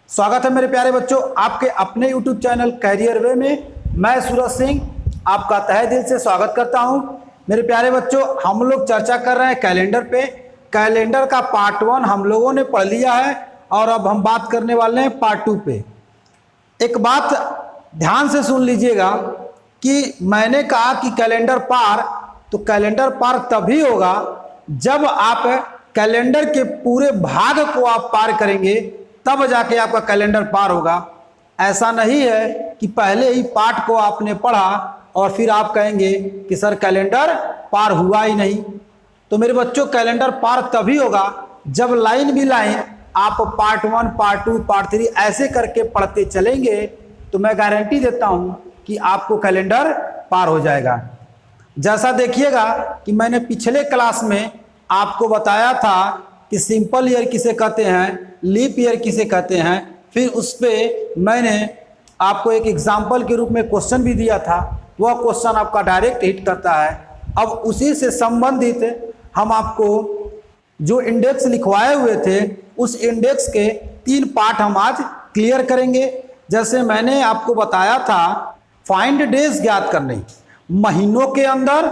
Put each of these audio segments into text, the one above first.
स्वागत है मेरे प्यारे बच्चों आपके अपने YouTube चैनल कैरियर वे में। मैं सूरज सिंह आपका तहे दिल से स्वागत करता हूं। मेरे प्यारे बच्चों, हम लोग चर्चा कर रहे हैं कैलेंडर पे। कैलेंडर का पार्ट 1 हम लोगों ने पढ़ लिया है और अब हम बात करने वाले हैं पार्ट 2 पे। एक बात ध्यान से सुन लीजिएगा कि मैंने कहा कि कैलेंडर पार, तो कैलेंडर पार तभी होगा जब आप कैलेंडर के पूरे भाग को आप पार करेंगे, तब जाके आपका कैलेंडर पार होगा। ऐसा नहीं है कि पहले ही पाठ को आपने पढ़ा और फिर आप कहेंगे कि सर कैलेंडर पार हुआ ही नहीं। तो मेरे बच्चों, कैलेंडर पार तभी होगा जब लाइन भी लाइन आप पार्ट 1, पार्ट 2, पार्ट 3 ऐसे करके पढ़ते चलेंगे, तो मैं गारंटी देता हूं कि आपको कैलेंडर पार हो जाएगा। जैसा देखिएगा कि मैंने पिछले क्लास में आपको बताया था कि सिंपल ईयर किसे कहते हैं, लीप ईयर किसे कहते हैं। फिर उस पर मैंने आपको एक एग्जाम्पल के रूप में क्वेश्चन भी दिया था। वह क्वेश्चन आपका डायरेक्ट हिट करता है। अब उसी से संबंधित हम आपको जो इंडेक्स लिखवाए हुए थे, उस इंडेक्स के 3 पार्ट हम आज क्लियर करेंगे। जैसे मैंने आपको बताया था, फाइंड डेज ज्ञात करने, महीनों के अंदर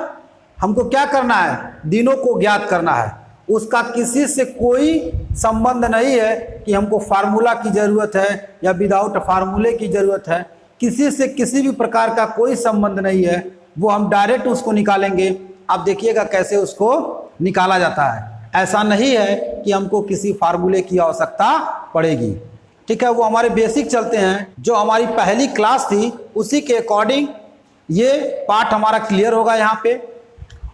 हमको क्या करना है, दिनों को ज्ञात करना है। उसका किसी से कोई संबंध नहीं है कि हमको फार्मूला की ज़रूरत है या विदाउट फार्मूले की ज़रूरत है। किसी से किसी भी प्रकार का कोई संबंध नहीं है, वो हम डायरेक्ट उसको निकालेंगे। आप देखिएगा कैसे उसको निकाला जाता है। ऐसा नहीं है कि हमको किसी फार्मूले की आवश्यकता पड़ेगी। ठीक है, वो हमारे बेसिक चलते हैं। जो हमारी पहली क्लास थी उसी के अकॉर्डिंग ये पार्ट हमारा क्लियर होगा यहाँ पे।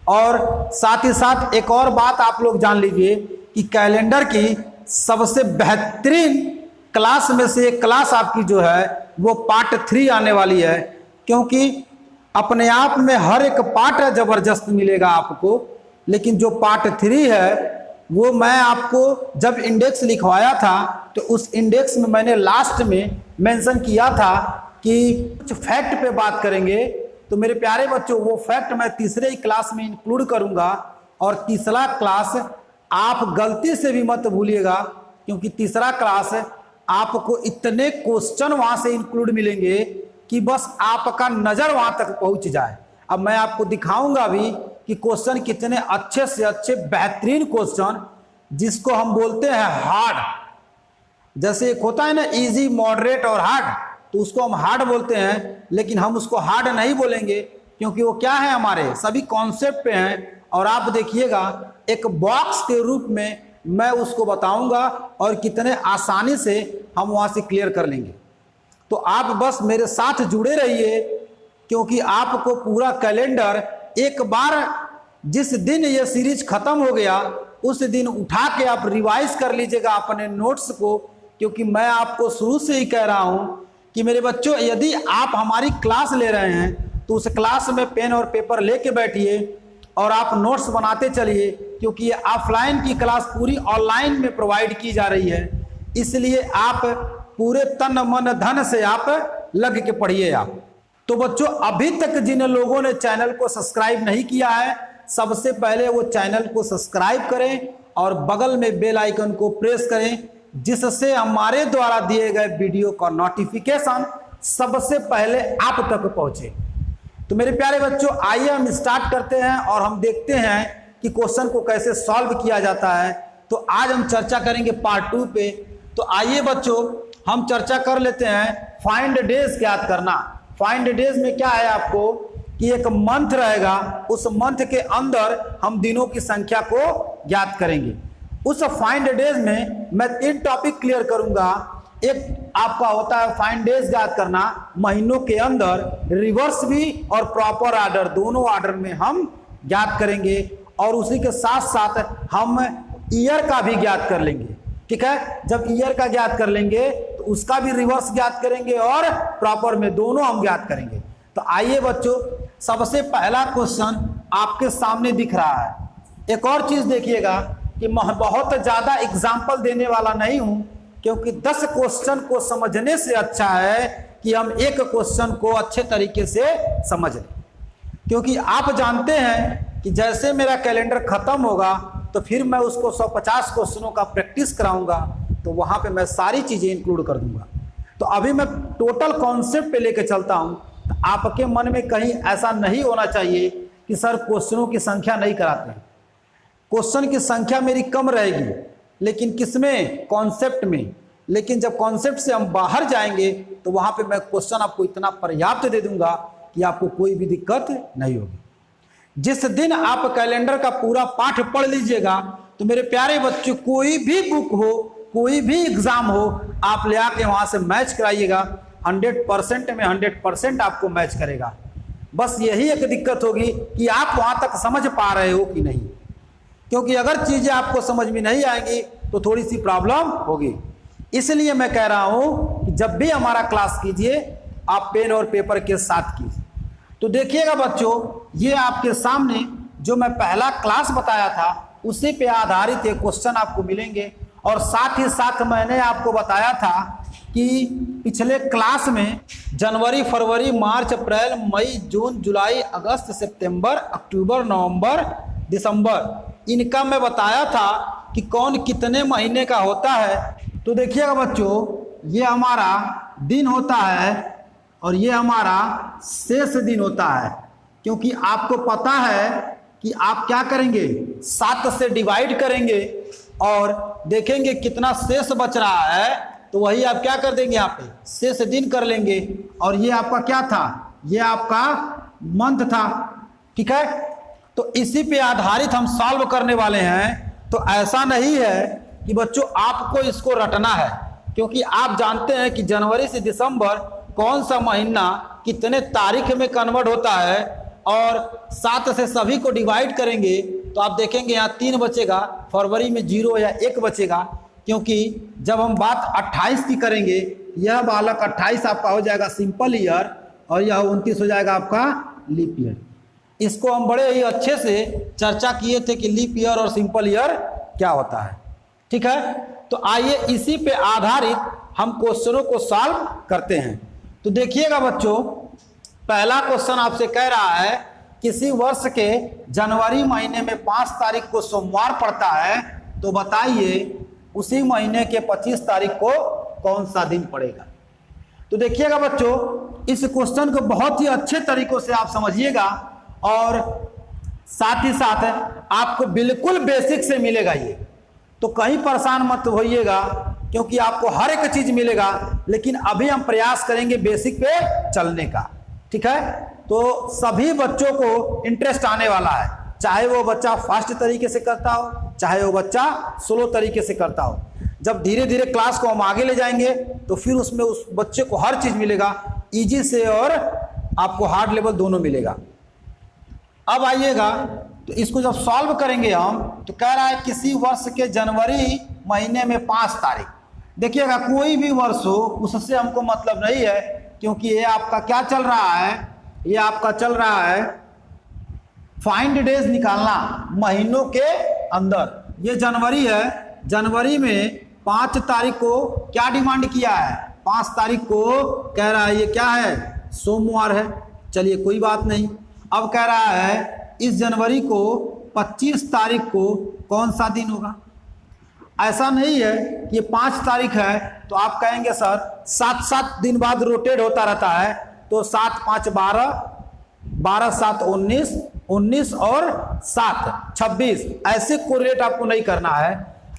और साथ ही साथ एक और बात आप लोग जान लीजिए कि कैलेंडर की सबसे बेहतरीन क्लास में से एक क्लास आपकी जो है वो पार्ट 3 आने वाली है, क्योंकि अपने आप में हर एक पार्ट ज़बरदस्त मिलेगा आपको। लेकिन जो पार्ट 3 है वो मैं आपको जब इंडेक्स लिखवाया था तो उस इंडेक्स में मैंने लास्ट में मेंशन किया था कि कुछ फैक्ट पे बात करेंगे। तो मेरे प्यारे बच्चों, वो फैक्ट मैं तीसरे ही क्लास में इंक्लूड करूंगा। और तीसरा क्लास आप गलती से भी मत भूलिएगा, क्योंकि तीसरा क्लास आपको इतने क्वेश्चन वहां से इंक्लूड मिलेंगे कि बस आपका नजर वहां तक पहुंच जाए। अब मैं आपको दिखाऊंगा भी कि क्वेश्चन कितने अच्छे से अच्छे बेहतरीन क्वेश्चन, जिसको हम बोलते हैं हार्ड। जैसे एक होता है ना इजी, मॉडरेट और हार्ड, तो उसको हम हार्ड बोलते हैं। लेकिन हम उसको हार्ड नहीं बोलेंगे, क्योंकि वो क्या है, हमारे सभी कॉन्सेप्ट पे हैं। और आप देखिएगा एक बॉक्स के रूप में मैं उसको बताऊंगा और कितने आसानी से हम वहां से क्लियर कर लेंगे। तो आप बस मेरे साथ जुड़े रहिए, क्योंकि आपको पूरा कैलेंडर एक बार जिस दिन ये सीरीज खत्म हो गया उस दिन उठा के आप रिवाइज कर लीजिएगा अपने नोट्स को। क्योंकि मैं आपको शुरू से ही कह रहा हूं कि मेरे बच्चों, यदि आप हमारी क्लास ले रहे हैं तो उस क्लास में पेन और पेपर लेके बैठिए और आप नोट्स बनाते चलिए, क्योंकि ये ऑफलाइन की क्लास पूरी ऑनलाइन में प्रोवाइड की जा रही है। इसलिए आप पूरे तन मन धन से आप लग के पढ़िए आप। तो बच्चों, अभी तक जिन लोगों ने चैनल को सब्सक्राइब नहीं किया है, सबसे पहले वो चैनल को सब्सक्राइब करें और बगल में बेल आइकन को प्रेस करें, जिससे हमारे द्वारा दिए गए वीडियो का नोटिफिकेशन सबसे पहले आप तक पहुंचे। तो मेरे प्यारे बच्चों, आइए हम स्टार्ट करते हैं और हम देखते हैं कि क्वेश्चन को कैसे सॉल्व किया जाता है। तो आज हम चर्चा करेंगे पार्ट 2 पे। तो आइए बच्चों, हम चर्चा कर लेते हैं फाइंड डेज ज्ञात करना। फाइंड डेज में क्या है आपको कि एक मंथ रहेगा, उस मंथ के अंदर हम दिनों की संख्या को ज्ञात करेंगे। उस फाइंड डेज में मैं 3 टॉपिक क्लियर करूंगा। एक आपका होता है फाइंड डेज ज्ञात करना, महीनों के अंदर रिवर्स भी और प्रॉपर ऑर्डर, दोनों ऑर्डर में हम ज्ञात करेंगे। और उसी के साथ साथ हम ईयर का भी ज्ञात कर लेंगे। ठीक है, जब ईयर का ज्ञात कर लेंगे तो उसका भी रिवर्स ज्ञात करेंगे और प्रॉपर में, दोनों हम ज्ञात करेंगे। तो आइए बच्चों, सबसे पहला क्वेश्चन आपके सामने दिख रहा है। एक और चीज देखिएगा कि बहुत ज्यादा एग्जाम्पल देने वाला नहीं हूं, क्योंकि 10 क्वेश्चन को समझने से अच्छा है कि हम एक क्वेश्चन को अच्छे तरीके से समझ लें। क्योंकि आप जानते हैं कि जैसे मेरा कैलेंडर खत्म होगा तो फिर मैं उसको 150 क्वेश्चनों का प्रैक्टिस कराऊंगा। तो वहाँ पे मैं सारी चीज़ें इंक्लूड कर दूंगा। तो अभी मैं टोटल कॉन्सेप्ट पे लेके चलता हूँ। तो आपके मन में कहीं ऐसा नहीं होना चाहिए कि सर क्वेश्चनों की संख्या नहीं कराते हैं। क्वेश्चन की संख्या मेरी कम रहेगी, लेकिन किसमें? कॉन्सेप्ट में। लेकिन जब कॉन्सेप्ट से हम बाहर जाएंगे तो वहाँ पे मैं क्वेश्चन आपको इतना पर्याप्त दे दूंगा कि आपको कोई भी दिक्कत नहीं होगी। जिस दिन आप कैलेंडर का पूरा पाठ पढ़ लीजिएगा तो मेरे प्यारे बच्चों, कोई भी बुक हो, कोई भी एग्जाम हो, आप ले आके वहाँ से मैच कराइएगा। 100% में 100% आपको मैच करेगा। बस यही एक दिक्कत होगी कि आप वहाँ तक समझ पा रहे हो कि नहीं, क्योंकि अगर चीज़ें आपको समझ में नहीं आएंगी तो थोड़ी सी प्रॉब्लम होगी। इसलिए मैं कह रहा हूँ कि जब भी हमारा क्लास कीजिए आप पेन और पेपर के साथ कीजिए। तो देखिएगा बच्चों, ये आपके सामने जो मैं पहला क्लास बताया था उसी पे आधारित एक क्वेश्चन आपको मिलेंगे। और साथ ही साथ मैंने आपको बताया था कि पिछले क्लास में जनवरी, फरवरी, मार्च, अप्रैल, मई, जून, जुलाई, अगस्त, सितंबर, अक्टूबर, नवंबर, दिसंबर, इनका मैं बताया था कि कौन कितने महीने का होता है। तो देखिएगा बच्चों, ये हमारा दिन होता है और ये हमारा शेष दिन होता है, क्योंकि आपको पता है कि आप क्या करेंगे, 7 से डिवाइड करेंगे और देखेंगे कितना शेष बच रहा है, तो वही आप क्या कर देंगे, यहाँ पे शेष दिन कर लेंगे। और ये आपका क्या था, ये आपका मंथ था। ठीक है, तो इसी पे आधारित हम सॉल्व करने वाले हैं। तो ऐसा नहीं है कि बच्चों आपको इसको रटना है, क्योंकि आप जानते हैं कि जनवरी से दिसंबर कौन सा महीना कितने तारीख में कन्वर्ट होता है, और 7 से सभी को डिवाइड करेंगे तो आप देखेंगे यहाँ 3 बचेगा, फरवरी में 0 या 1 बचेगा, क्योंकि जब हम बात 28 की करेंगे, यह बालक 28 आपका हो जाएगा सिंपल ईयर और यह 29 हो जाएगा आपका लीप ईयर। इसको हम बड़े ही अच्छे से चर्चा किए थे कि लीप ईयर और सिंपल ईयर क्या होता है। ठीक है, तो आइए इसी पे आधारित हम क्वेश्चनों को सॉल्व करते हैं। तो देखिएगा बच्चों, पहला क्वेश्चन आपसे कह रहा है किसी वर्ष के जनवरी महीने में 5 तारीख को सोमवार पड़ता है, तो बताइए उसी महीने के 25 तारीख को कौन सा दिन पड़ेगा। तो देखिएगा बच्चों, इस क्वेश्चन को बहुत ही अच्छे तरीकों से आप समझिएगा और साथ ही साथ आपको बिल्कुल बेसिक से मिलेगा ये, तो कहीं परेशान मत होइएगा, क्योंकि आपको हर एक चीज मिलेगा, लेकिन अभी हम प्रयास करेंगे बेसिक पे चलने का। ठीक है, तो सभी बच्चों को इंटरेस्ट आने वाला है, चाहे वो बच्चा फास्ट तरीके से करता हो, चाहे वो बच्चा स्लो तरीके से करता हो। जब धीरे धीरे क्लास को हम आगे ले जाएंगे तो फिर उसमें उस बच्चे को हर चीज मिलेगा, इजी से और आपको हार्ड लेवल दोनों मिलेगा। अब आइएगा, तो इसको जब सॉल्व करेंगे हम, तो कह रहा है किसी वर्ष के जनवरी महीने में 5 तारीख। देखिएगा, कोई भी वर्ष हो उससे हमको मतलब नहीं है, क्योंकि ये आपका क्या चल रहा है, ये आपका चल रहा है फाइंड डेज निकालना महीनों के अंदर। ये जनवरी है, जनवरी में 5 तारीख को क्या डिमांड किया है, 5 तारीख को कह रहा है ये क्या है, सोमवार है। चलिए कोई बात नहीं। अब कह रहा है इस जनवरी को 25 तारीख को कौन सा दिन होगा। ऐसा नहीं है कि ये 5 तारीख है तो आप कहेंगे सर 7 दिन बाद रोटेट होता रहता है, तो 7 5 12, 12 7 19, 19 और 7 26, ऐसे कोरिलेट आपको नहीं करना है।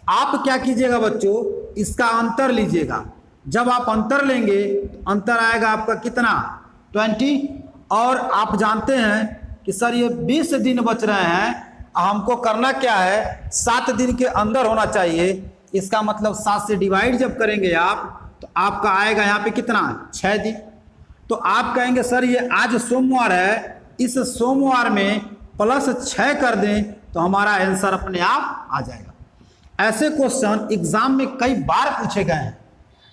आप क्या कीजिएगा बच्चों, इसका अंतर लीजिएगा। जब आप अंतर लेंगे तो अंतर आएगा आपका कितना, 20। और आप जानते हैं कि सर ये 20 दिन बच रहे हैं, हमको करना क्या है, 7 दिन के अंदर होना चाहिए। इसका मतलब 7 से डिवाइड जब करेंगे आप, तो आपका आएगा यहाँ पे कितना, 6 दिन। तो आप कहेंगे सर ये आज सोमवार है, इस सोमवार में प्लस 6 कर दें तो हमारा आंसर अपने आप आ जाएगा। ऐसे क्वेश्चन एग्जाम में कई बार पूछे गए हैं,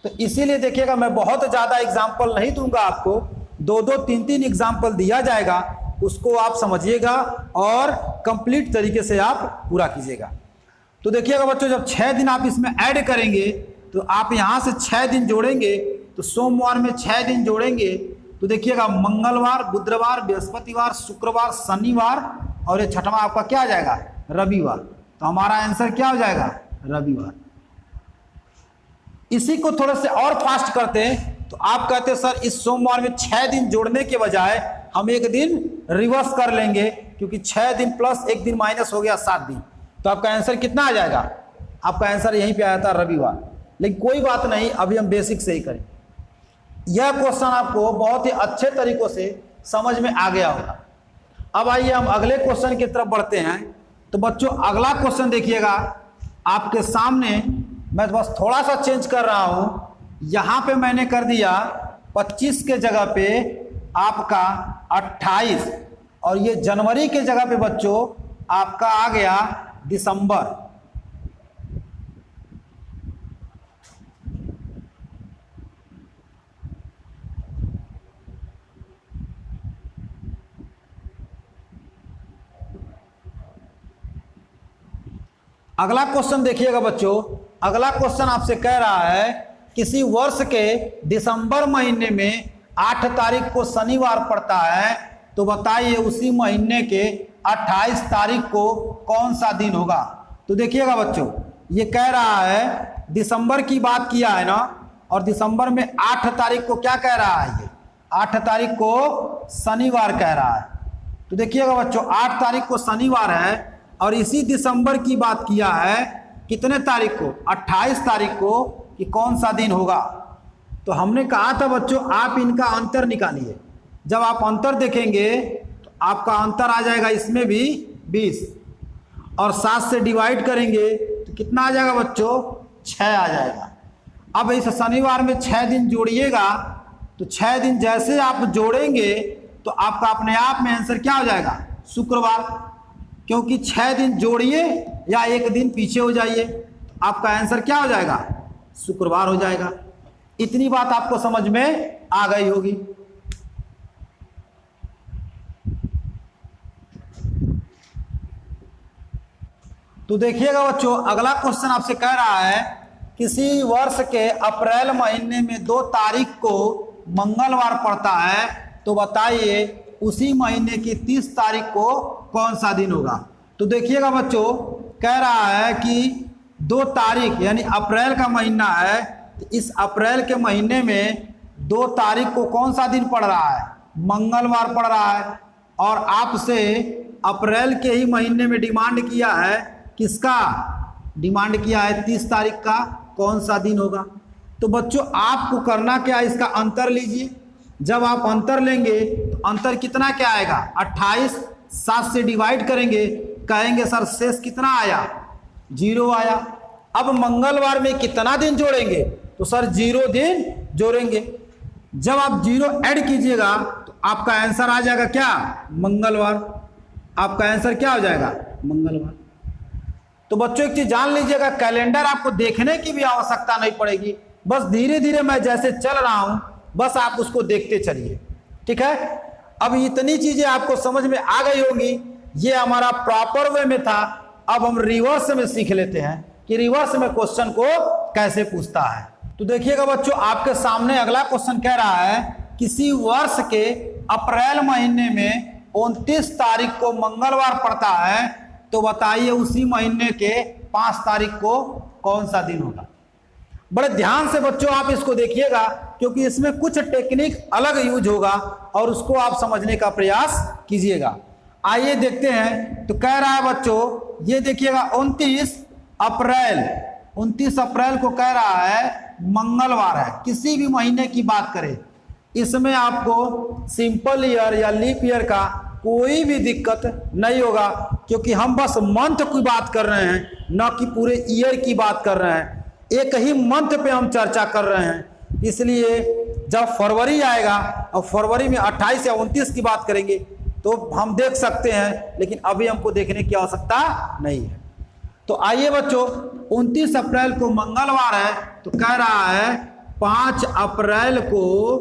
तो इसीलिए देखिएगा मैं बहुत ज़्यादा एग्जाम्पल नहीं दूंगा आपको, 2-2 3-3 एग्जाम्पल दिया जाएगा, उसको आप समझिएगा और कंप्लीट तरीके से आप पूरा कीजिएगा। तो देखिएगा बच्चों, जब 6 दिन आप इसमें ऐड करेंगे तो आप यहाँ से 6 दिन जोड़ेंगे, तो सोमवार में 6 दिन जोड़ेंगे तो देखिएगा मंगलवार, बुधवार, बृहस्पतिवार, शुक्रवार, शनिवार और ये 6वां आपका क्या आ जाएगा, रविवार। तो हमारा आंसर क्या हो जाएगा, रविवार। इसी को थोड़े से और फास्ट करते हैं तो आप कहते हैं सर इस सोमवार में 6 दिन जोड़ने के बजाय हम एक दिन रिवर्स कर लेंगे, क्योंकि 6 दिन प्लस 1 दिन माइनस हो गया 7 दिन। तो आपका आंसर कितना आ जाएगा? आपका आंसर यहीं पे आया था रविवार। लेकिन कोई बात नहीं, अभी हम बेसिक से ही करें। यह क्वेश्चन आपको बहुत ही अच्छे तरीकों से समझ में आ गया होगा। अब आइए हम अगले क्वेश्चन की तरफ बढ़ते हैं। तो बच्चों अगला क्वेश्चन देखिएगा आपके सामने, मैं बस थोड़ा सा चेंज कर रहा हूं। यहां पे मैंने कर दिया 25 के जगह पे आपका 28, और ये जनवरी के जगह पे बच्चों आपका आ गया दिसंबर। अगला क्वेश्चन देखिएगा बच्चों, अगला क्वेश्चन आपसे कह रहा है किसी वर्ष के दिसंबर महीने में 8 तारीख को शनिवार पड़ता है, तो बताइए उसी महीने के 28 तारीख को कौन सा दिन होगा। तो देखिएगा बच्चों, ये कह रहा है दिसंबर की बात किया है ना, और दिसंबर में 8 तारीख को क्या कह रहा है? ये 8 तारीख को शनिवार कह रहा है। तो देखिएगा बच्चों 8 तारीख को शनिवार है, और इसी दिसंबर की बात किया है कितने तारीख को? 28 तारीख को, कि कौन सा दिन होगा। तो हमने कहा था बच्चों आप इनका अंतर निकालिए। जब आप अंतर देखेंगे तो आपका अंतर आ जाएगा इसमें भी 20, और 7 से डिवाइड करेंगे तो कितना आ जाएगा बच्चों? 6 आ जाएगा। अब इस शनिवार में 6 दिन जोड़िएगा, तो 6 दिन जैसे आप जोड़ेंगे तो आपका अपने आप में आंसर क्या हो जाएगा? शुक्रवार। क्योंकि 6 दिन जोड़िए या 1 दिन पीछे हो जाइए, आपका आंसर क्या हो जाएगा? शुक्रवार हो जाएगा। इतनी बात आपको समझ में आ गई होगी। तो देखिएगा बच्चों अगला क्वेश्चन आपसे कह रहा है किसी वर्ष के अप्रैल महीने में 2 तारीख को मंगलवार पड़ता है, तो बताइए उसी महीने की 30 तारीख को कौन सा दिन होगा। तो देखिएगा बच्चों कह रहा है कि 2 तारीख यानी अप्रैल का महीना है, तो इस अप्रैल के महीने में 2 तारीख को कौन सा दिन पड़ रहा है? मंगलवार पड़ रहा है। और आपसे अप्रैल के ही महीने में डिमांड किया है, किसका डिमांड किया है? 30 तारीख का कौन सा दिन होगा। तो बच्चों आपको करना क्या है? इसका अंतर लीजिए। जब आप अंतर लेंगे तो अंतर कितना क्या आएगा? 28, 7 से डिवाइड करेंगे, कहेंगे सर शेष कितना आया? 0 आया। अब मंगलवार में कितना दिन जोड़ेंगे? तो सर 0 दिन जोड़ेंगे। जब आप 0 ऐड कीजिएगा तो आपका आंसर आ जाएगा क्या? मंगलवार। आपका आंसर क्या हो जाएगा? मंगलवार। तो बच्चों एक चीज जान लीजिएगा, कैलेंडर आपको देखने की भी आवश्यकता नहीं पड़ेगी। बस धीरे धीरे मैं जैसे चल रहा हूं बस आप उसको देखते चलिए, ठीक है। अब इतनी चीजें आपको समझ में आ गई होंगी। ये हमारा प्रॉपर वे में था। अब हम रिवर्स में सीख लेते हैं कि रिवर्स में क्वेश्चन को कैसे पूछता है। तो देखिएगा बच्चों आपके सामने अगला क्वेश्चन कह रहा है किसी वर्ष के अप्रैल महीने में 29 तारीख को मंगलवार पड़ता है, तो बताइए उसी महीने के 5 तारीख को कौन सा दिन होगा। बड़े ध्यान से बच्चों आप इसको देखिएगा, क्योंकि इसमें कुछ टेक्निक अलग यूज होगा और उसको आप समझने का प्रयास कीजिएगा। आइए देखते हैं। तो कह रहा है बच्चों ये देखिएगा 29 अप्रैल को कह रहा है मंगलवार है। किसी भी महीने की बात करें, इसमें आपको सिंपल ईयर या लीप ईयर का कोई भी दिक्कत नहीं होगा, क्योंकि हम बस मंथ की बात कर रहे हैं, न कि पूरे ईयर की बात कर रहे हैं। एक ही मंथ पे हम चर्चा कर रहे हैं। इसलिए जब फरवरी आएगा और फरवरी में 28 या 29 की बात करेंगे तो हम देख सकते हैं, लेकिन अभी हमको देखने की आवश्यकता नहीं है। तो आइए बच्चों 29 अप्रैल को मंगलवार है, तो कह रहा है 5 अप्रैल को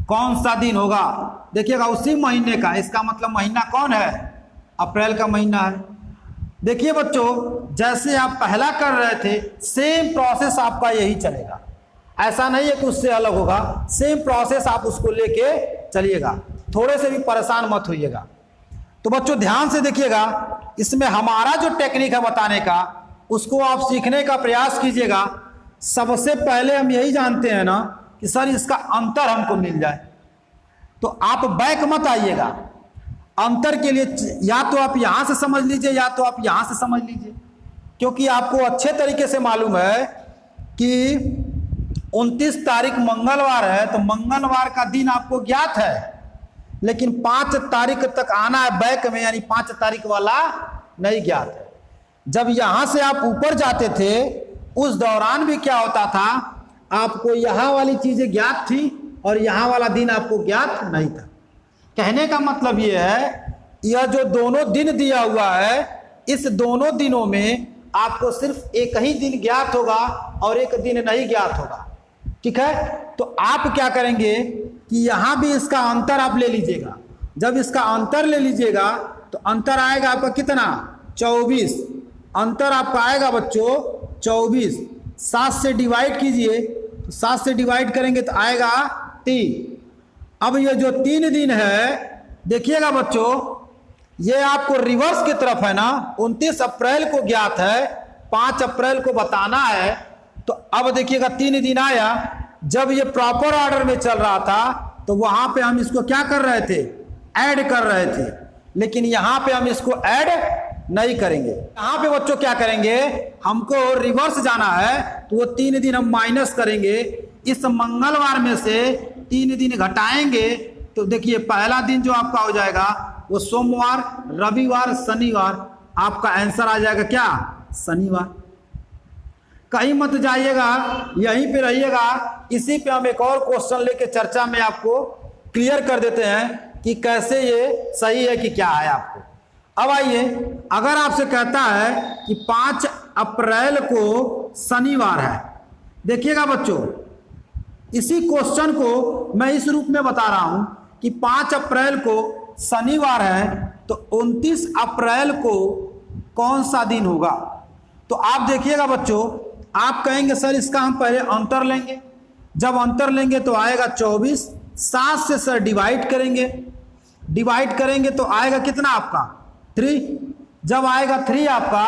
कौन सा दिन होगा। देखिएगा उसी महीने का, इसका मतलब महीना कौन है? अप्रैल का महीना है। देखिए बच्चों जैसे आप पहला कर रहे थे सेम प्रोसेस आपका यही चलेगा। ऐसा नहीं है कि उससे अलग होगा, सेम प्रोसेस आप उसको लेके चलिएगा। थोड़े से भी परेशान मत होइएगा। तो बच्चों ध्यान से देखिएगा, इसमें हमारा जो टेक्निक है बताने का उसको आप सीखने का प्रयास कीजिएगा। सबसे पहले हम यही जानते हैं ना कि सर इसका अंतर हमको मिल जाए। तो आप बैक मत आइएगा, अंतर के लिए या तो आप यहां से समझ लीजिए या तो आप यहां से समझ लीजिए, क्योंकि आपको अच्छे तरीके से मालूम है कि 29 तारीख मंगलवार है, तो मंगलवार का दिन आपको ज्ञात है, लेकिन 5 तारीख तक आना है बैक में, यानी 5 तारीख वाला नहीं ज्ञात है। जब यहां से आप ऊपर जाते थे उस दौरान भी क्या होता था, आपको यहां वाली चीजें ज्ञात थी और यहां वाला दिन आपको ज्ञात नहीं था। कहने का मतलब यह है, यह जो दोनों दिन दिया हुआ है, इस दोनों दिनों में आपको सिर्फ एक ही दिन ज्ञात होगा और एक दिन नहीं ज्ञात होगा। ठीक है, तो आप क्या करेंगे कि यहां भी इसका अंतर आप ले लीजिएगा। जब इसका अंतर ले लीजिएगा तो अंतर आएगा आपका कितना, 24। अंतर आपका आएगा बच्चों 24। 7 से डिवाइड कीजिए, तो 7 से डिवाइड करेंगे तो आएगा 3। अब ये जो 3 दिन है, देखिएगा बच्चों, ये आपको रिवर्स की तरफ है ना। 29 अप्रैल को ज्ञात है, 5 अप्रैल को बताना है। तो अब देखिएगा 3 दिन आया। जब ये प्रॉपर ऑर्डर में चल रहा था तो वहां पे हम इसको क्या कर रहे थे, ऐड कर रहे थे, लेकिन यहां पे हम इसको ऐड नहीं करेंगे। यहां पे बच्चों क्या करेंगे, हमको रिवर्स जाना है, तो वो 3 दिन हम माइनस करेंगे। इस मंगलवार में से 3 दिन घटाएंगे, तो देखिए पहला दिन जो आपका हो जाएगा वो सोमवार, रविवार, शनिवार। आपका आंसर आ जाएगा क्या, शनिवार। कहीं मत जाइएगा, यहीं पे रहिएगा। इसी पे हम एक और क्वेश्चन लेके चर्चा में आपको क्लियर कर देते हैं कि कैसे ये सही है कि क्या है आपको। अब आइए, अगर आपसे कहता है कि 5 अप्रैल को शनिवार है, देखिएगा बच्चों, इसी क्वेश्चन को मैं इस रूप में बता रहा हूं कि 5 अप्रैल को शनिवार है, तो 29 अप्रैल को कौन सा दिन होगा। तो आप देखिएगा बच्चों, आप कहेंगे सर इसका हम पहले अंतर लेंगे। जब अंतर लेंगे तो आएगा 24। 7 से सर डिवाइड करेंगे, डिवाइड करेंगे तो आएगा कितना आपका 3। जब आएगा 3 आपका,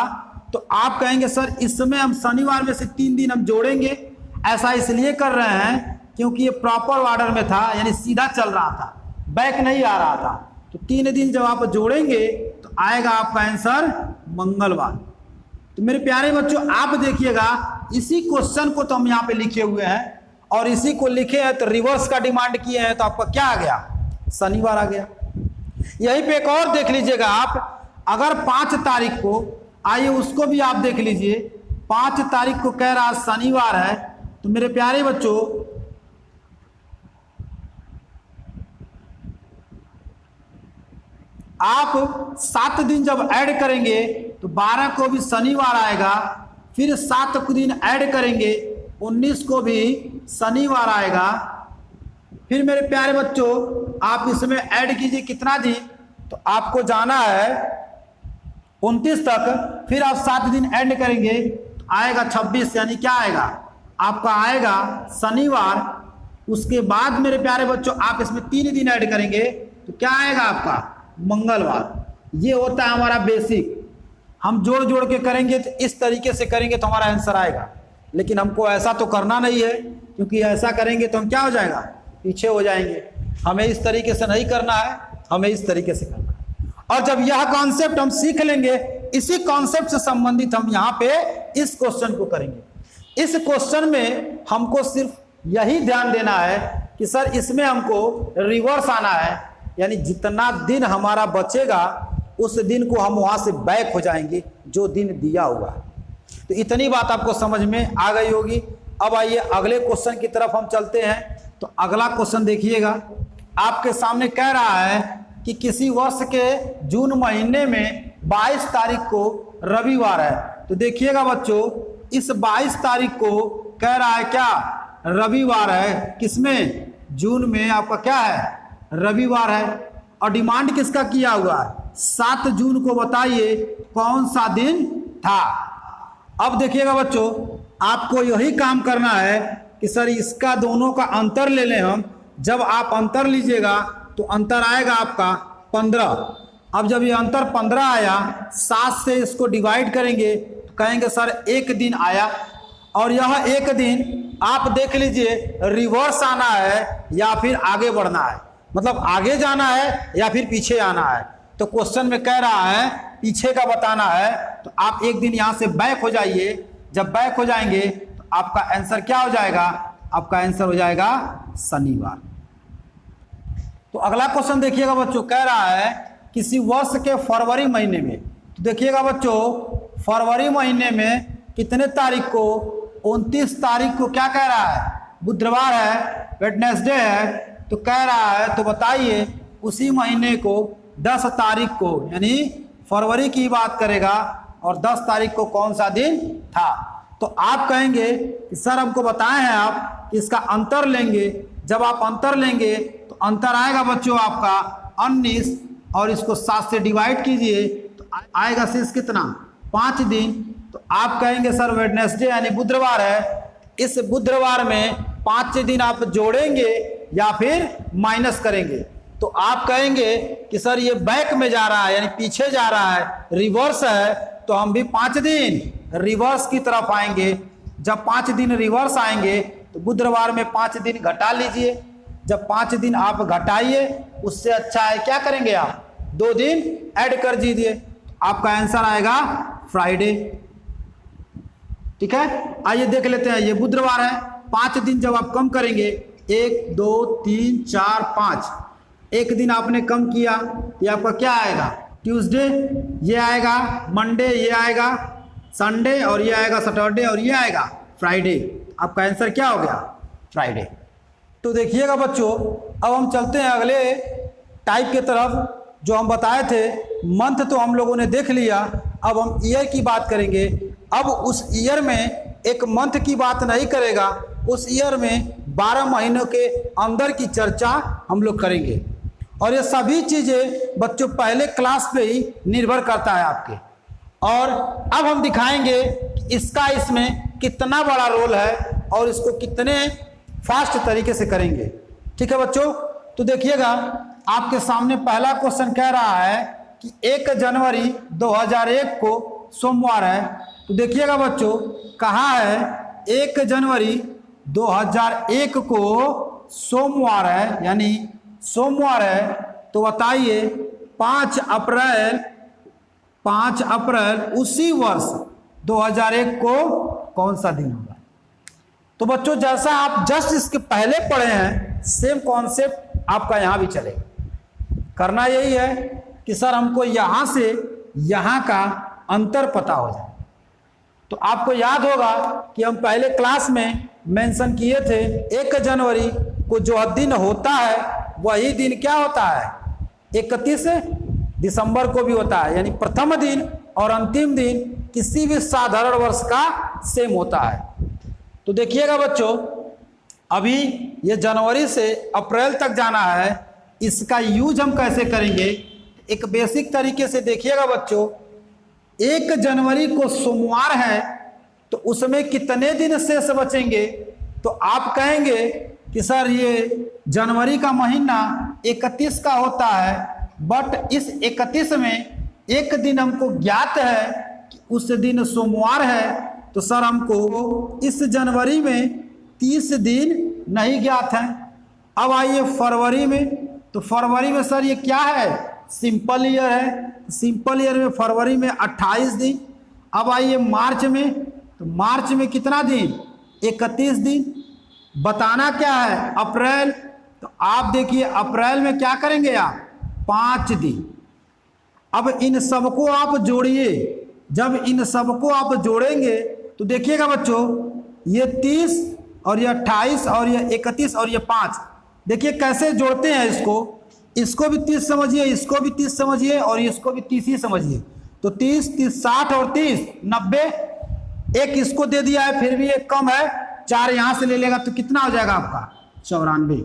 तो आप कहेंगे सर इसमें हम शनिवार में से 3 दिन हम जोड़ेंगे। ऐसा इसलिए कर रहे हैं क्योंकि ये प्रॉपर ऑर्डर में था, यानी सीधा चल रहा था, बैक नहीं आ रहा था। तो 3 दिन जब आप जोड़ेंगे तो आएगा आपका आंसर मंगलवार। तो मेरे प्यारे बच्चों, आप देखिएगा, इसी क्वेश्चन को तो हम यहाँ पे लिखे हुए हैं, और इसी को लिखे हैं तो रिवर्स का डिमांड किए हैं, तो आपका क्या आ गया, शनिवार आ गया। यहीं पे एक और देख लीजिएगा आप, अगर 5 तारीख को, आइए उसको भी आप देख लीजिए, 5 तारीख को कह रहा शनिवार है, तो मेरे प्यारे बच्चों आप 7 दिन जब ऐड करेंगे तो 12 को भी शनिवार आएगा, फिर 7 दिन ऐड करेंगे 19 को भी शनिवार आएगा। फिर मेरे प्यारे बच्चों आप इसमें ऐड कीजिए कितना दिन, तो आपको जाना है 29 तक, फिर आप 7 दिन ऐड करेंगे तो आएगा 26, यानी क्या आएगा आपका, आएगा शनिवार। उसके बाद मेरे प्यारे बच्चों आप इसमें 3 दिन ऐड करेंगे तो क्या आएगा आपका, मंगलवार। ये होता है हमारा बेसिक। हम जोड़ जोड़ के करेंगे तो इस तरीके से करेंगे तो हमारा आंसर आएगा, लेकिन हमको ऐसा तो करना नहीं है, क्योंकि ऐसा करेंगे तो हम क्या हो जाएगा, पीछे हो जाएंगे। हमें इस तरीके से नहीं करना है, हमें इस तरीके से करना है। और जब यह कॉन्सेप्ट हम सीख लेंगे, इसी कॉन्सेप्ट से संबंधित हम यहाँ पे इस क्वेश्चन को करेंगे। इस क्वेश्चन में हमको सिर्फ यही ध्यान देना है कि सर इसमें हमको रिवर्स आना है, यानी जितना दिन हमारा बचेगा उस दिन को हम वहां से बैक हो जाएंगे जो दिन दिया हुआ है। तो इतनी बात आपको समझ में आ गई होगी। अब आइए अगले क्वेश्चन की तरफ हम चलते हैं। तो अगला क्वेश्चन देखिएगा, आपके सामने कह रहा है कि किसी वर्ष के जून महीने में 22 तारीख को रविवार है। तो देखिएगा बच्चों, इस 22 तारीख को कह रहा है क्या, रविवार है। किसमें, जून में आपका क्या है, रविवार है। और डिमांड किसका किया हुआ है, 7 जून को बताइए कौन सा दिन था। अब देखिएगा बच्चों, आपको यही काम करना है कि सर इसका दोनों का अंतर ले लें हम। जब आप अंतर लीजिएगा तो अंतर आएगा आपका 15। अब जब ये अंतर 15 आया, 7 से इसको डिवाइड करेंगे तो कहेंगे सर 1 दिन आया। और यह एक दिन आप देख लीजिए रिवर्स आना है या फिर आगे बढ़ना है, मतलब आगे जाना है या फिर पीछे आना है। तो क्वेश्चन में कह रहा है पीछे का बताना है, तो आप एक दिन यहां से बैक हो जाइए। जब बैक हो जाएंगे तो आपका आंसर क्या हो जाएगा, आपका आंसर हो जाएगा शनिवार। तो अगला क्वेश्चन देखिएगा बच्चों, कह रहा है किसी वर्ष के फरवरी महीने में, तो देखिएगा बच्चों फरवरी महीने में कितने तारीख को, 29 तारीख को क्या कह रहा है, बुधवार है, वेडनेसडे है। तो कह रहा है तो बताइए उसी महीने को 10 तारीख को, यानी फरवरी की बात करेगा, और 10 तारीख को कौन सा दिन था। तो आप कहेंगे कि सर हमको बताए हैं आप कि इसका अंतर लेंगे। जब आप अंतर लेंगे तो अंतर आएगा बच्चों आपका 19, और इसको 7 से डिवाइड कीजिए तो आएगा शेष कितना, 5 दिन। तो आप कहेंगे सर वेडनेसडे यानी बुधवार है, इस बुधवार में 5 दिन आप जोड़ेंगे या फिर माइनस करेंगे। तो आप कहेंगे कि सर ये बैक में जा रहा है यानी पीछे जा रहा है, रिवर्स है, तो हम भी 5 दिन रिवर्स की तरफ आएंगे। जब 5 दिन रिवर्स आएंगे तो बुधवार में 5 दिन घटा लीजिए। जब 5 दिन आप घटाइए, उससे अच्छा है क्या करेंगे आप 2 दिन ऐड कर दीजिए, आपका आंसर आएगा फ्राइडे। ठीक है, आइए देख लेते हैं। ये बुधवार है, 5 दिन जब आप कम करेंगे, 1 2 3 4 5, एक दिन आपने कम किया, ये आपका क्या आएगा, ट्यूसडे, ये आएगा मंडे, ये आएगा संडे, और ये आएगा सैटरडे, और ये आएगा फ्राइडे। आपका आंसर क्या हो गया, फ्राइडे। तो देखिएगा बच्चों, अब हम चलते हैं अगले टाइप के तरफ जो हम बताए थे। मंथ तो हम लोगों ने देख लिया, अब हम ईयर की बात करेंगे। अब उस ईयर में एक मंथ की बात नहीं करेगा, उस ईयर में 12 महीनों के अंदर की चर्चा हम लोग करेंगे। और ये सभी चीज़ें बच्चों पहले क्लास पे ही निर्भर करता है आपके। और अब हम दिखाएंगे कि इसका इसमें कितना बड़ा रोल है और इसको कितने फास्ट तरीके से करेंगे। ठीक है बच्चों, तो देखिएगा आपके सामने पहला क्वेश्चन कह रहा है कि 1 जनवरी 2001 को सोमवार है। तो देखिएगा बच्चों कहाँ है, 1 जनवरी 2001 को सोमवार है, यानी सोमवार है। तो बताइए 5 अप्रैल उसी वर्ष 2001 को कौन सा दिन होगा। तो बच्चों जैसा आप जस्ट इसके पहले पढ़े हैं, सेम कॉन्सेप्ट आपका यहां भी चलेगा। करना यही है कि सर हमको यहां से यहां का अंतर पता हो जाए। तो आपको याद होगा कि हम पहले क्लास में मेंशन किए थे 1 जनवरी को जो दिन होता है वही दिन क्या होता है, 31 दिसंबर को भी होता है, यानी प्रथम दिन और अंतिम दिन किसी भी साधारण वर्ष का सेम होता है। तो देखिएगा बच्चों, अभी ये जनवरी से अप्रैल तक जाना है, इसका यूज हम कैसे करेंगे, एक बेसिक तरीके से देखिएगा बच्चों। 1 जनवरी को सोमवार है तो उसमें कितने दिन शेष बचेंगे। तो आप कहेंगे कि सर ये जनवरी का महीना 31 का होता है, बट इस 31 में एक दिन हमको ज्ञात है कि उस दिन सोमवार है। तो सर हमको इस जनवरी में 30 दिन नहीं ज्ञात है। अब आइए फरवरी में, तो फरवरी में सर ये क्या है, सिंपल ईयर है, सिंपल ईयर में फरवरी में 28 दिन। अब आइए मार्च में, तो मार्च में कितना दिन, 31 दिन। बताना क्या है, अप्रैल, तो आप देखिए अप्रैल में क्या करेंगे आप, 5 दिन। अब इन सबको आप जोड़िए, जब इन सबको आप जोड़ेंगे तो देखिएगा बच्चों ये 30 और ये 28 और ये 31 और ये 5, देखिए कैसे जोड़ते हैं इसको भी 30 समझिए, इसको भी 30 समझिए और इसको भी 30 ही समझिए। तो 30 30 60 और 30 90, एक इसको दे दिया है फिर भी एक कम है, 4 यहां से ले लेगा तो कितना हो जाएगा आपका 94।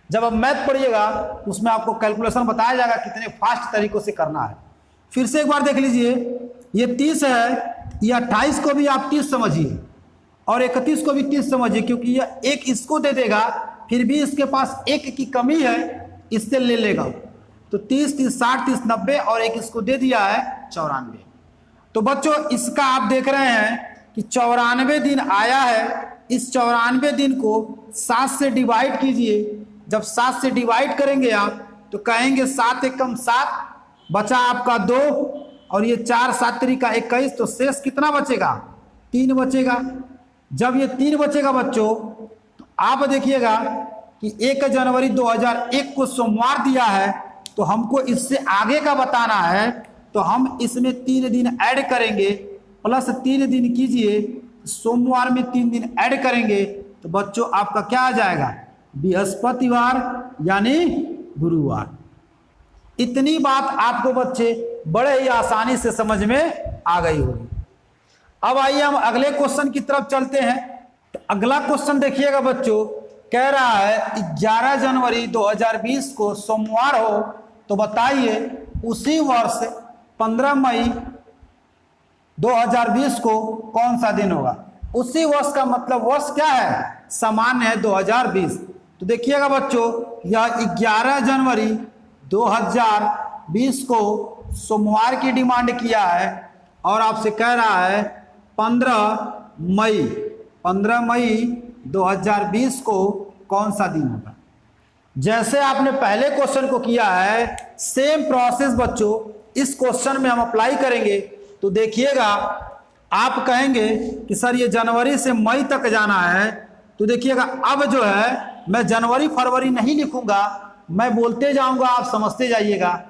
जब आप मैथ पढ़िएगा उसमें आपको कैलकुलेशन बताया जाएगा कितने फास्ट तरीकों से करना है। फिर से एक बार देख लीजिए, ये 30 है, ये 28 को भी आप 30 समझिए और 31 को भी 30 समझिए, क्योंकि ये एक इसको दे देगा फिर भी इसके पास एक की कमी है, इससे ले लेगा। तो 30 30 60 30 90 और एक इसको दे दिया है 94। तो बच्चों इसका आप देख रहे हैं कि 94 दिन आया है, इस 94 दिन को 7 से डिवाइड कीजिए। जब 7 से डिवाइड करेंगे आप तो कहेंगे 7 एकम 7, बचा आपका 2, और ये 4 7 का 21, तो शेष कितना बचेगा? 3 बचेगा। जब ये 3 बचेगा बच्चों, तो आप देखिएगा कि 1 जनवरी 2001 को सोमवार दिया है, तो हमको इससे आगे का बताना है, तो हम इसमें 3 दिन ऐड करेंगे, प्लस 3 दिन कीजिए, सोमवार में 3 दिन ऐड करेंगे, तो बच्चों आपका क्या आ जाएगा? बृहस्पतिवार यानी गुरुवार। इतनी बात आपको बच्चे बड़े ही आसानी से समझ में आ गई होगी। अब आइए हम अगले क्वेश्चन की तरफ चलते हैं। तो अगला क्वेश्चन देखिएगा बच्चों, कह रहा है 11 जनवरी 2020 को सोमवार हो, तो बताइए उसी वर्ष 15 मई 2020 को कौन सा दिन होगा? उसी वर्ष का मतलब वर्ष क्या है? सामान्य है 2020। तो देखिएगा बच्चों, यह 11 जनवरी 2020 को सोमवार की डिमांड किया है और आपसे कह रहा है 15 मई 2020 को कौन सा दिन होगा? जैसे आपने पहले क्वेश्चन को किया है, सेम प्रोसेस बच्चों इस क्वेश्चन में हम अप्लाई करेंगे। तो देखिएगा, आप कहेंगे कि सर ये जनवरी से मई तक जाना है, तो देखिएगा अब जो है मैं जनवरी फरवरी नहीं लिखूंगा, मैं बोलते जाऊंगा, आप समझते जाइएगा।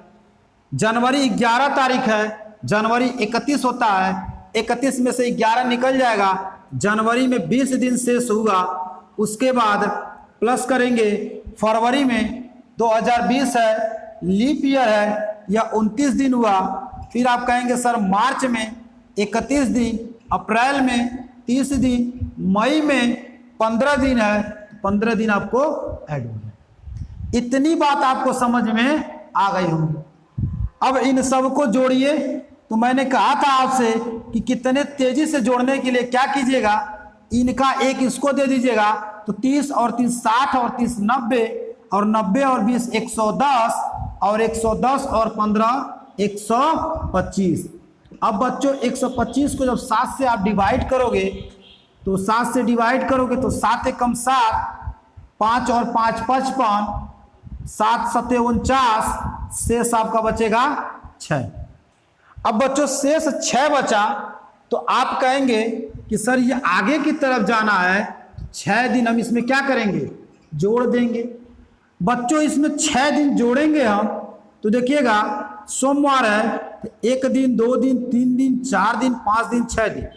जनवरी 11 तारीख है, जनवरी 31 होता है, 31 में से 11 निकल जाएगा, जनवरी में 20 दिन शेष होगा, उसके बाद प्लस करेंगे, फरवरी में 2020 है, लीप ईयर है, या 29 दिन हुआ। फिर आप कहेंगे सर मार्च में 31 दिन, अप्रैल में 30 दिन, मई में 15 दिन है, 15 दिन आपको ऐड हो जाए। इतनी बात आपको समझ में आ गई होगी। अब इन सब को जोड़िए। तो मैंने कहा था आपसे कि कितने तेजी से जोड़ने के लिए क्या कीजिएगा, इनका एक इसको दे दीजिएगा, तो 30 और 30 60 और 30 90, और 90 और 20 110, और 110 और 15 125। अब बच्चों 125 को जब 7 से आप डिवाइड करोगे, तो 7 से डिवाइड करोगे तो 7 एकम 7, 5 और 5 55, 7 7 49, शेष आपका बचेगा 6। अब बच्चों शेष 6 बचा, तो आप कहेंगे कि सर ये आगे की तरफ जाना है, 6 दिन हम इसमें क्या करेंगे? जोड़ देंगे। बच्चों इसमें 6 दिन जोड़ेंगे हम, तो देखिएगा सोमवार है तो 1 दिन 2 दिन 3 दिन 4 दिन 5 दिन 6 दिन,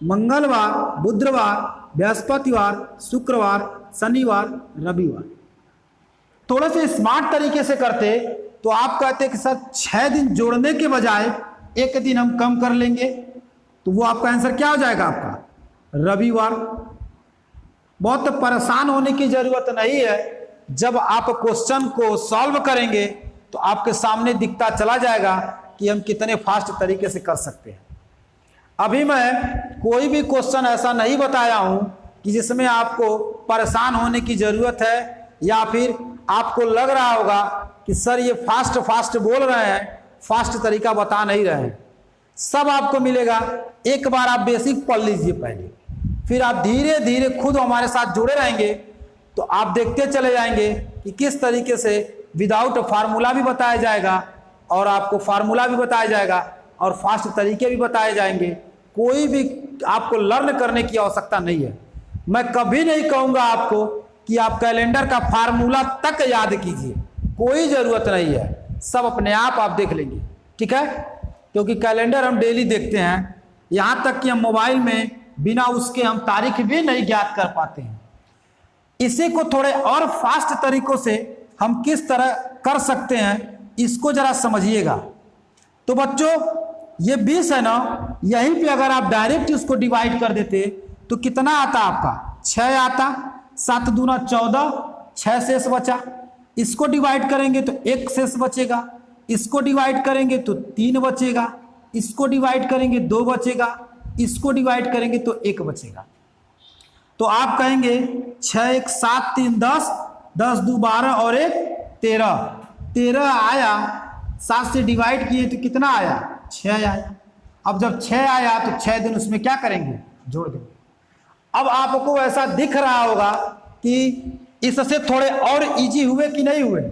मंगलवार बुधवार बृहस्पतिवार शुक्रवार शनिवार रविवार। थोड़े से स्मार्ट तरीके से करते तो आप कहते कि सर 6 दिन जोड़ने के बजाय 1 दिन हम कम कर लेंगे, तो वो आपका आंसर क्या हो जाएगा? आपका रविवार। बहुत परेशान होने की जरूरत नहीं है। जब आप क्वेश्चन को सॉल्व करेंगे तो आपके सामने दिखता चला जाएगा कि हम कितने फास्ट तरीके से कर सकते हैं। अभी मैं कोई भी क्वेश्चन ऐसा नहीं बताया हूं कि जिसमें आपको परेशान होने की जरूरत है, या फिर आपको लग रहा होगा कि सर ये फास्ट बोल रहे हैं, फास्ट तरीका बता नहीं रहे हैं। सब आपको मिलेगा। एक बार आप बेसिक पढ़ लीजिए पहले, फिर आप धीरे धीरे खुद हमारे साथ जुड़े रहेंगे, तो आप देखते चले जाएंगे कि किस तरीके से विदाउट फार्मूला भी बताया जाएगा, और आपको फार्मूला भी बताया जाएगा, और फास्ट तरीके भी बताए जाएंगे। कोई भी आपको लर्न करने की आवश्यकता नहीं है। मैं कभी नहीं कहूँगा आपको कि आप कैलेंडर का फार्मूला तक याद कीजिए, कोई ज़रूरत नहीं है, सब अपने आप देख लेंगे, ठीक है? क्योंकि कैलेंडर हम डेली देखते हैं, यहाँ तक कि हम मोबाइल में बिना उसके हम तारीख भी नहीं ज्ञात कर पाते हैं। इसी को थोड़े और फास्ट तरीकों से हम किस तरह कर सकते हैं, इसको जरा समझिएगा। तो बच्चों ये 20 है ना, यहीं पे अगर आप डायरेक्ट इसको डिवाइड कर देते तो कितना आता आपका? 6 आता। 7 दूना 14, 6 शेष बचा। इसको डिवाइड करेंगे तो 1 शेष बचेगा, इसको डिवाइड करेंगे तो 3 बचेगा, इसको डिवाइड करेंगे 2 बचेगा, इसको डिवाइड करेंगे तो 1 बचेगा। तो आप कहेंगे 6 1 7 3 10, 10 2 12 और 1 13, 13 आया। 7 से डिवाइड किए तो कितना आया? 6 आया। अब जब 6 आया तो 6 दिन उसमें क्या करेंगे? जोड़ देंगे। अब आपको ऐसा दिख रहा होगा कि इससे थोड़े और इजी हुए कि नहीं हुए।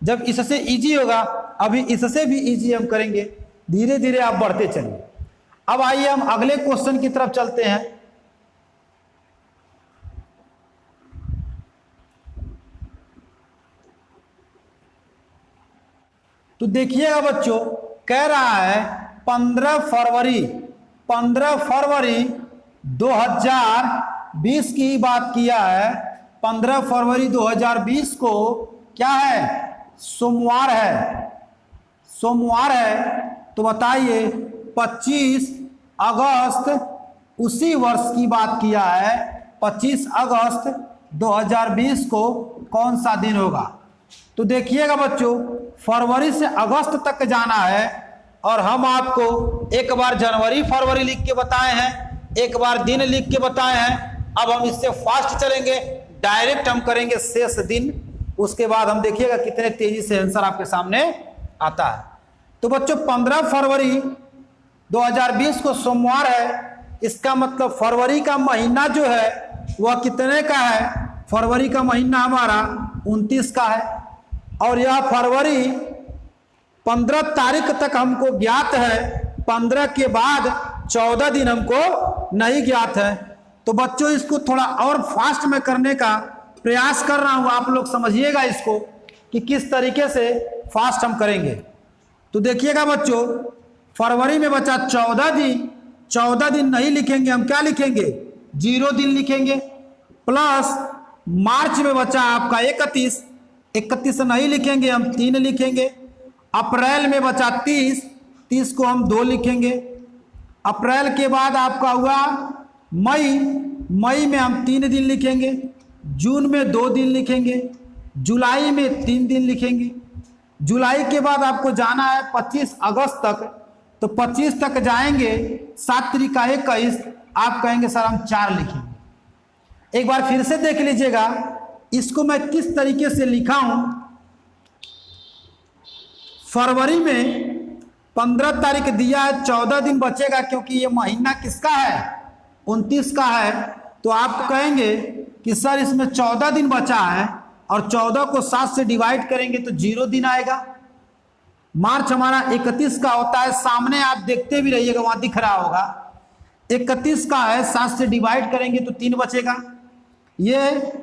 जब इससे इजी होगा, अभी इससे भी इजी हम करेंगे, धीरे धीरे आप बढ़ते चलिए। अब आइए हम अगले क्वेश्चन की तरफ चलते हैं। तो देखिएगा बच्चों, कह रहा है 15 फरवरी 2020 की बात किया है। 15 फरवरी 2020 को क्या है, सोमवार है। तो बताइए 25 अगस्त उसी वर्ष की बात किया है। 25 अगस्त 2020 को कौन सा दिन होगा। तो देखिएगा बच्चों, फरवरी से अगस्त तक जाना है और हम आपको एक बार जनवरी फरवरी लिख के बताए हैं, एक बार दिन लिख के बताए हैं। अब हम इससे फास्ट चलेंगे, डायरेक्ट हम करेंगे शेष दिन। उसके बाद हम देखिएगा कितने तेजी से आंसर आपके सामने आता है। तो बच्चों 15 फरवरी 2020 को सोमवार है। इसका मतलब फरवरी का महीना जो है वह कितने का है, फरवरी का महीना हमारा 29 का है। और यह फरवरी 15 तारीख तक हमको ज्ञात है, 15 के बाद 14 दिन हमको नहीं ज्ञात है। तो बच्चों इसको थोड़ा और फास्ट में करने का प्रयास कर रहा हूं, आप लोग समझिएगा इसको कि किस तरीके से फास्ट हम करेंगे। तो देखिएगा बच्चों, फरवरी में बचा 14 दिन। 14 दिन नहीं लिखेंगे, हम क्या लिखेंगे, 0 दिन लिखेंगे। प्लस मार्च में बचा आपका 31 नहीं लिखेंगे, हम 3 लिखेंगे। अप्रैल में बचा 30 को हम 2 लिखेंगे। अप्रैल के बाद आपका हुआ मई में हम 3 दिन लिखेंगे। जून में 2 दिन लिखेंगे। जुलाई में 3 दिन लिखेंगे। जुलाई के बाद आपको जाना है 25 अगस्त तक, तो 25 तक जाएंगे, 7 त्रिका 21, आप कहेंगे सर हम 4 लिखेंगे। एक बार फिर से देख लीजिएगा इसको मैं किस तरीके से लिखा हूं। फरवरी में 15 तारीख दिया है, 14 दिन बचेगा क्योंकि ये महीना किसका है, 29 का है। तो आप कहेंगे कि सर इसमें 14 दिन बचा है और 14 को 7 से डिवाइड करेंगे तो 0 दिन आएगा। मार्च हमारा 31 का होता है, सामने आप देखते भी रहिएगा, वहां दिख रहा होगा 31 का है, 7 से डिवाइड करेंगे तो 3 बचेगा। ये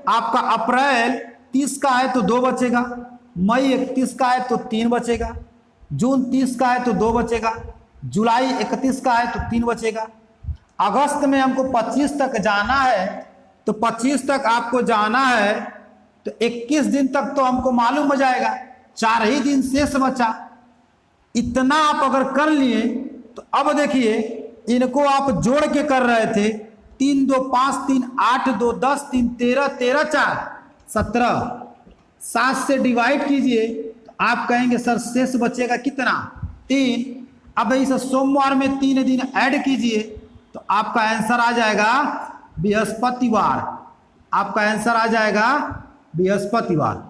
आपका अप्रैल 30 का है तो 2 बचेगा। मई 31 का है तो 3 बचेगा। जून 30 का है तो 2 बचेगा। जुलाई 31 का है तो 3 बचेगा। अगस्त में हमको 25 तक जाना है, तो 25 तक आपको जाना है तो 21 दिन तक तो हमको मालूम हो जाएगा, 4 ही दिन शेष बचा। इतना आप अगर कर लिए तो अब देखिए इनको आप जोड़ के कर रहे थे, 3 2 5 3 8 2 10 3 13 13 4 17, 7 से डिवाइड कीजिए तो आप कहेंगे सर शेष बचेगा कितना, 3। अब इस सोमवार में 3 दिन ऐड कीजिए तो आपका आंसर आ जाएगा बृहस्पतिवार। आपका आंसर आ जाएगा बृहस्पतिवार।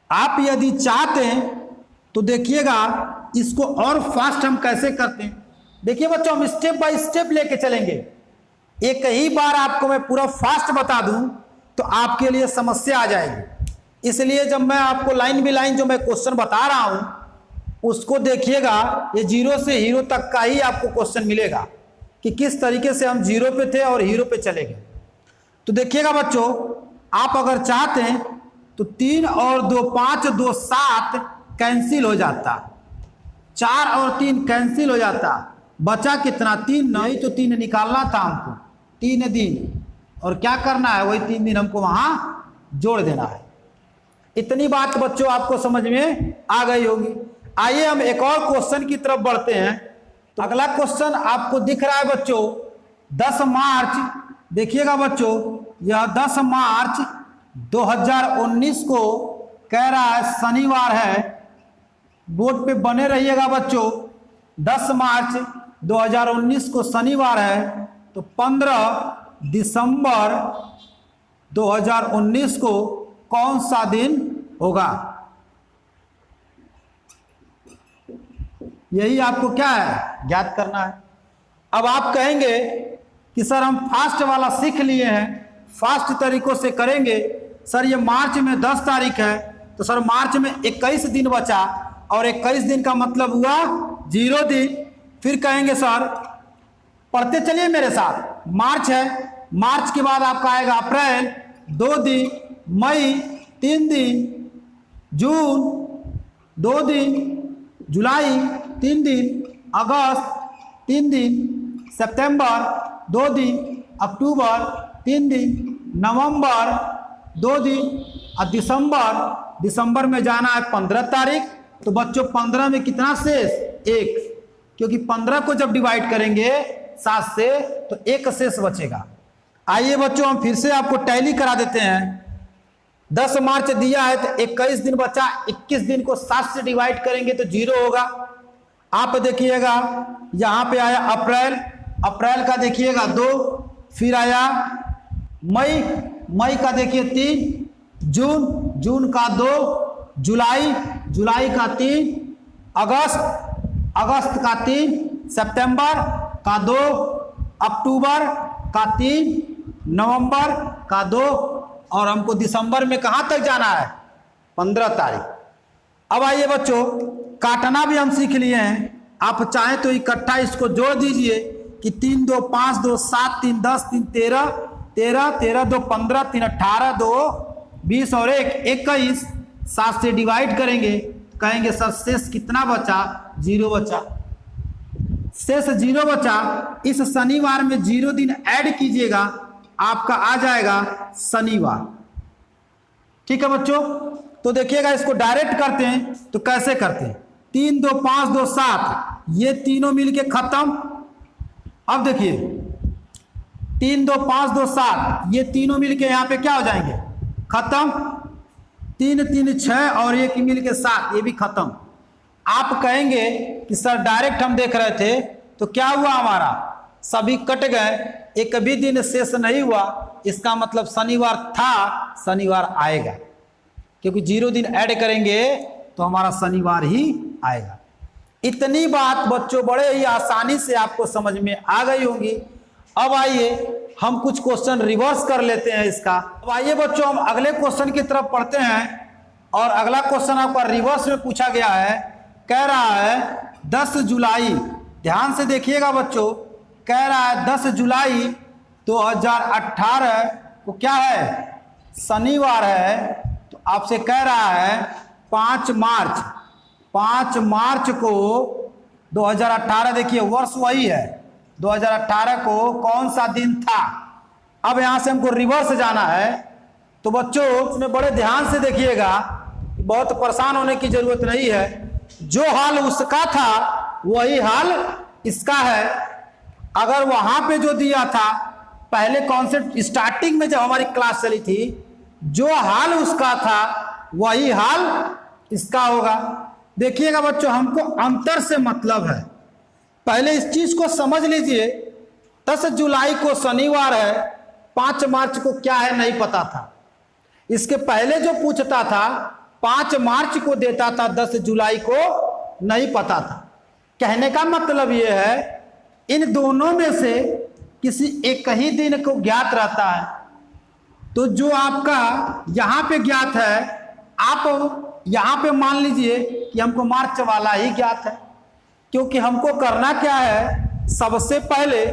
आप यदि चाहते हैं तो देखिएगा इसको और फास्ट हम कैसे करते हैं। देखिए बच्चों, हम स्टेप बाय स्टेप लेके चलेंगे। एक ही बार आपको मैं पूरा फास्ट बता दूं तो आपके लिए समस्या आ जाएगी। इसलिए जब मैं आपको लाइन बाय लाइन जो मैं क्वेश्चन बता रहा हूं उसको देखिएगा, ये 0 से हीरो तक का ही आपको क्वेश्चन मिलेगा कि किस तरीके से हम 0 पे थे और हीरो पे चले गए। तो देखिएगा बच्चों, आप अगर चाहते हैं तो 3 और 2 5 2 7 कैंसिल हो जाता, 4 और 3 कैंसिल हो जाता, बचा कितना, 3। नहीं तो 3 निकालना था हमको, 3 दिन, और क्या करना है, वही 3 दिन हमको वहां जोड़ देना है। इतनी बात बच्चों आपको समझ में आ गई होगी। आइए हम एक और क्वेश्चन की तरफ बढ़ते हैं। तो अगला क्वेश्चन आपको दिख रहा है बच्चों, 10 मार्च, देखिएगा बच्चों, यह 10 मार्च 2019 को कह रहा है शनिवार है। बोर्ड पे बने रहिएगा बच्चों। 10 मार्च 2019 को शनिवार है, तो 15 दिसंबर 2019 को कौन सा दिन होगा। यही आपको क्या है, ज्ञात करना है। अब आप कहेंगे कि सर हम फास्ट वाला सीख लिए हैं, फास्ट तरीकों से करेंगे। सर ये मार्च में 10 तारीख है, तो सर मार्च में 21 दिन बचा, और 21 दिन का मतलब हुआ 0 दिन। फिर कहेंगे सर, पढ़ते चलिए मेरे साथ, मार्च है, मार्च के बाद आपका आएगा अप्रैल 2 दिन, मई 3 दिन, जून 2 दिन, जुलाई 3 दिन, अगस्त 3 दिन, सितंबर 2 दिन, अक्टूबर 3 दिन, नवंबर 2 दिन, और दिसंबर में जाना है 15 तारीख। तो बच्चों 15 में कितना शेष, 1, क्योंकि 15 को जब डिवाइड करेंगे 7 से तो 1 शेष बचेगा। आइए बच्चों हम फिर से आपको टैली करा देते हैं। 10 मार्च दिया है तो 21 दिन बचा, 21 दिन को 7 से डिवाइड करेंगे तो 0 होगा। आप देखिएगा यहाँ पे आया अप्रैल, अप्रैल का देखिएगा 2, फिर आया मई, मई का देखिए 3, जून का 2, जुलाई का 3, अगस्त का 3, सितंबर का 2, अक्टूबर का 3, नवंबर का 2, और हमको दिसंबर में कहाँ तक जाना है, 15 तारीख। अब आइए बच्चों, काटना भी हम सीख लिए हैं। आप चाहें तो इकट्ठा इसको जोड़ दीजिए कि 3 2 5 2 7 3 10 3 13 13 2 15 3 18 2 20 और 1 21, 7 से डिवाइड करेंगे, कहेंगे सर शेष कितना बचा, 0 बचा। शेष 0 बचा। इस शनिवार में 0 दिन ऐड कीजिएगा, आपका आ जाएगा शनिवार। ठीक है बच्चों, तो देखिएगा इसको डायरेक्ट करते हैं तो कैसे करते हैं। 3 2 5 2 7, ये तीनों मिलके खत्म। अब देखिए 3 2 5 2 7, ये तीनों मिलके यहाँ पे क्या हो जाएंगे, खत्म। 3 3 6 और 1 मिलके 7, ये भी खत्म। आप कहेंगे कि सर डायरेक्ट हम देख रहे थे तो क्या हुआ, हमारा सभी कट गए, एक भी दिन शेष नहीं हुआ, इसका मतलब शनिवार था, शनिवार आएगा, क्योंकि 0 दिन ऐड करेंगे तो हमारा शनिवार ही आएगा। इतनी बात बच्चों बड़े ही आसानी से आपको समझ में आ गई होंगी। अब आइए हम कुछ क्वेश्चन रिवर्स कर लेते हैं इसका। अब आइए बच्चों हम अगले क्वेश्चन की तरफ पढ़ते हैं, और अगला क्वेश्चन आपका रिवर्स में पूछा गया है। कह रहा है 10 जुलाई, ध्यान से देखिएगा बच्चों, कह रहा है 10 जुलाई 2018 को क्या है, शनिवार है। तो आपसे कह रहा है 5 मार्च को 2018, देखिए वर्ष वही है, 2018 को कौन सा दिन था। अब यहां से हमको रिवर्स जाना है, तो बच्चों इसमें बड़े ध्यान से देखिएगा, बहुत परेशान होने की जरूरत नहीं है। जो हाल उसका था वही हाल इसका है। अगर वहां पे जो दिया था पहले कॉन्सेप्ट स्टार्टिंग में जब हमारी क्लास चली थी, जो हाल उसका था वही हाल इसका होगा। देखिएगा बच्चों हमको अंतर से मतलब है, पहले इस चीज को समझ लीजिए। 10 जुलाई को शनिवार है, 5 मार्च को क्या है नहीं पता था। इसके पहले जो पूछता था 5 मार्च को देता था, 10 जुलाई को नहीं पता था। कहने का मतलब यह है इन दोनों में से किसी एक ही दिन को ज्ञात रहता है। तो जो आपका यहां पे ज्ञात है, आप यहां पे मान लीजिए कि हमको मार्च वाला ही ज्ञात है, क्योंकि हमको करना क्या है, सबसे पहले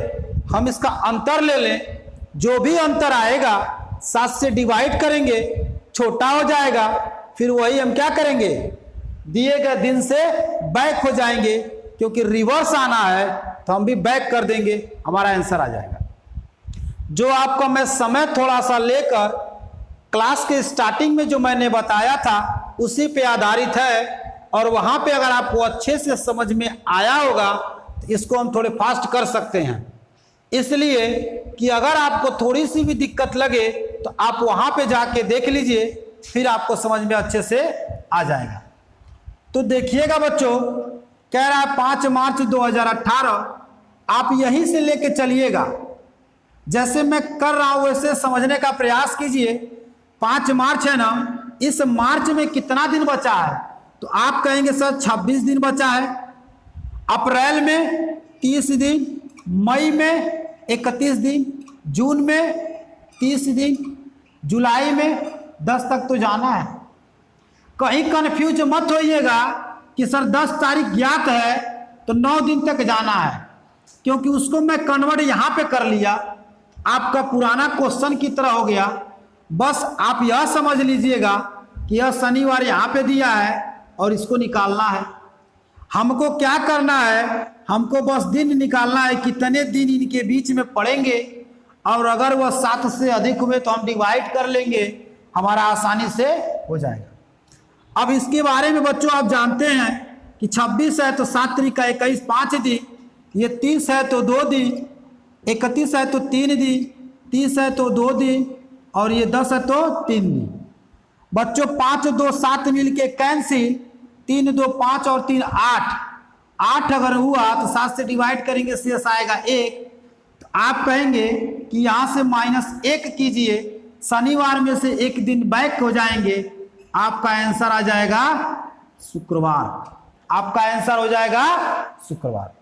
हम इसका अंतर ले लें। जो भी अंतर आएगा 7 से डिवाइड करेंगे, छोटा हो जाएगा, फिर वही हम क्या करेंगे, दिए गए दिन से बैक हो जाएंगे, क्योंकि रिवर्स आना है तो हम भी बैक कर देंगे, हमारा आंसर आ जाएगा। जो आपका मैं समय थोड़ा सा लेकर क्लास के स्टार्टिंग में जो मैंने बताया था उसी पे आधारित है, और वहां पे अगर आपको अच्छे से समझ में आया होगा तो इसको हम थोड़े फास्ट कर सकते हैं। इसलिए कि अगर आपको थोड़ी सी भी दिक्कत लगे तो आप वहां पे जाके देख लीजिए, फिर आपको समझ में अच्छे से आ जाएगा। तो देखिएगा बच्चों, कह रहा है 5 मार्च 2018, आप यहीं से लेके चलिएगा, जैसे मैं कर रहा हूं वैसे समझने का प्रयास कीजिए। 5 मार्च है ना, इस मार्च में कितना दिन बचा है? तो आप कहेंगे सर 26 दिन बचा है। अप्रैल में 30 दिन, मई में 31 दिन, जून में 30 दिन, जुलाई में 10 तक तो जाना है। कहीं कंफ्यूज मत होइएगा कि सर 10 तारीख ज्ञात है तो 9 दिन तक जाना है, क्योंकि उसको मैं कन्वर्ट यहाँ पे कर लिया, आपका पुराना क्वेश्चन की तरह हो गया। बस आप यह समझ लीजिएगा कि यह शनिवार यहाँ पे दिया है और इसको निकालना है। हमको क्या करना है, हमको बस दिन निकालना है, कितने दिन इनके बीच में पड़ेंगे, और अगर वह 7 से अधिक हुए तो हम डिवाइड कर लेंगे, हमारा आसानी से हो जाएगा। अब इसके बारे में बच्चों आप जानते हैं कि 26 है तो 7 तरीका 21, 5 दिन, ये 30 है तो 2 दिन, 31 है तो 3 दिन, 30 है तो 2 दिन, और ये 10 है तो 3 दिन। बच्चों 5 2 7 मिलके कैंसिल, 3 2 5 और 3 8, 8 अगर हुआ तो 7 से डिवाइड करेंगे, शेष आएगा 1। तो आप कहेंगे कि यहाँ से -1 कीजिए, शनिवार में से एक दिन बैक हो जाएंगे, आपका आंसर आ जाएगा शुक्रवार। आपका आंसर हो जाएगा शुक्रवार।